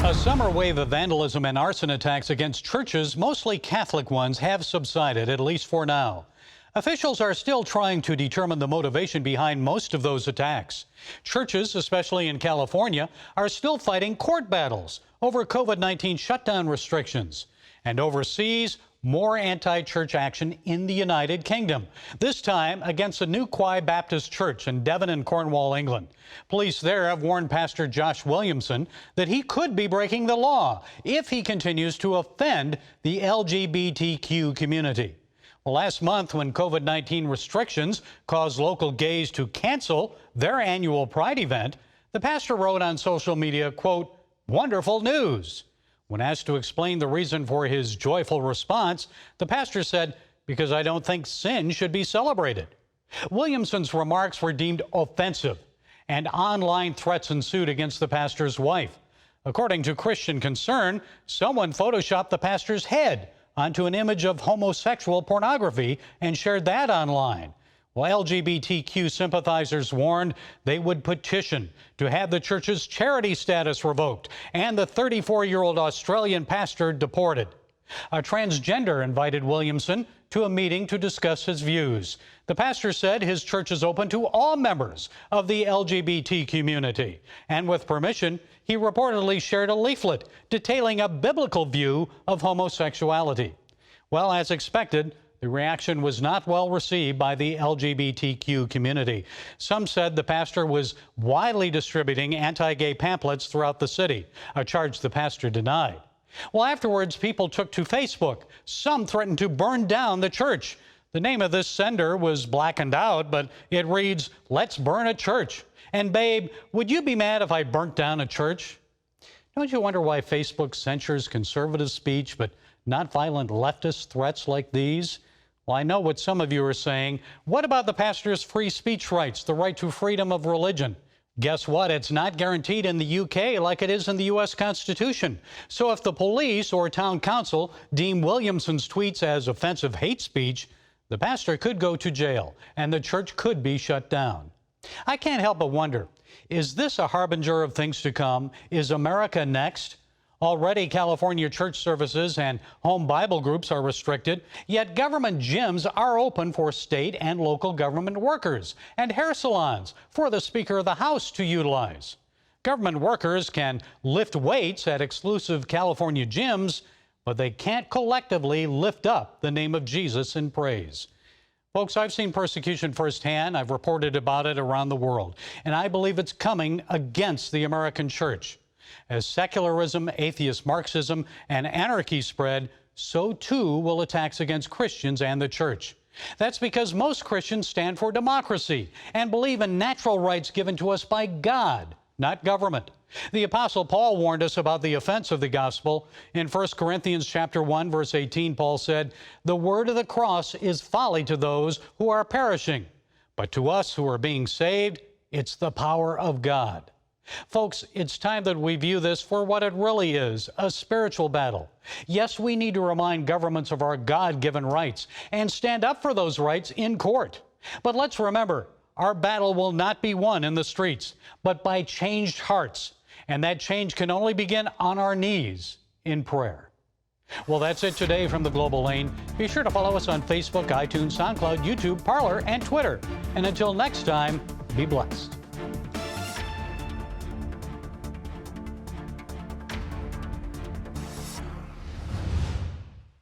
A summer wave of vandalism and arson attacks against churches, mostly Catholic ones, have subsided, at least for now. Officials are still trying to determine the motivation behind most of those attacks. Churches, especially in California, are still fighting court battles over COVID-19 shutdown restrictions. And overseas, more anti-church action in the United Kingdom, this time against a new Quai Baptist church in Devon and Cornwall, England. Police there have warned Pastor Josh Williamson that he could be breaking the law if he continues to offend the LGBTQ community. Well, last month, when COVID-19 restrictions caused local gays to cancel their annual Pride event, the pastor wrote on social media, quote, "Wonderful news." When asked to explain the reason for his joyful response, the pastor said, "Because I don't think sin should be celebrated." Williamson's remarks were deemed offensive, and online threats ensued against the pastor's wife. According to Christian Concern, someone photoshopped the pastor's head onto an image of homosexual pornography and shared that online. Well, LGBTQ sympathizers warned they would petition to have the church's charity status revoked and the 34-year-old Australian pastor deported. A transgender invited Williamson to a meeting to discuss his views. The pastor said his church is open to all members of the LGBT community. And with permission, he reportedly shared a leaflet detailing a biblical view of homosexuality. Well, as expected, the reaction was not well received by the LGBTQ community. Some said the pastor was widely distributing anti-gay pamphlets throughout the city, a charge the pastor denied. Well, afterwards, people took to Facebook. Some threatened to burn down the church. The name of this sender was blackened out, but it reads, "Let's burn a church." And babe, would you be mad if I burnt down a church? Don't you wonder why Facebook censures conservative speech, but not violent leftist threats like these? Well, I know what some of you are saying. What about the pastor's free speech rights, the right to freedom of religion? Guess what? It's not guaranteed in the UK like it is in the U.S. Constitution. So if the police or town council deem Williamson's tweets as offensive hate speech, the pastor could go to jail and the church could be shut down. I can't help but wonder, is this a harbinger of things to come? Is America next? Already, California church services and home Bible groups are restricted, yet government gyms are open for state and local government workers, and hair salons for the Speaker of the House to utilize. Government workers can lift weights at exclusive California gyms, but they can't collectively lift up the name of Jesus in praise. Folks, I've seen persecution firsthand. I've reported about it around the world, and I believe it's coming against the American church. As secularism, atheist Marxism, and anarchy spread, so too will attacks against Christians and the church. That's because most Christians stand for democracy and believe in natural rights given to us by God, not government. The Apostle Paul warned us about the offense of the gospel. In 1 Corinthians chapter 1, verse 18, Paul said, "The word of the cross is folly to those who are perishing, but to us who are being saved, it's the power of God." Folks, it's time that we view this for what it really is, a spiritual battle. Yes, we need to remind governments of our God-given rights and stand up for those rights in court. But let's remember, our battle will not be won in the streets, but by changed hearts. And that change can only begin on our knees in prayer. Well, that's it today from the Global Lane. Be sure to follow us on Facebook, iTunes, SoundCloud, YouTube, Parler, and Twitter. And until next time, be blessed.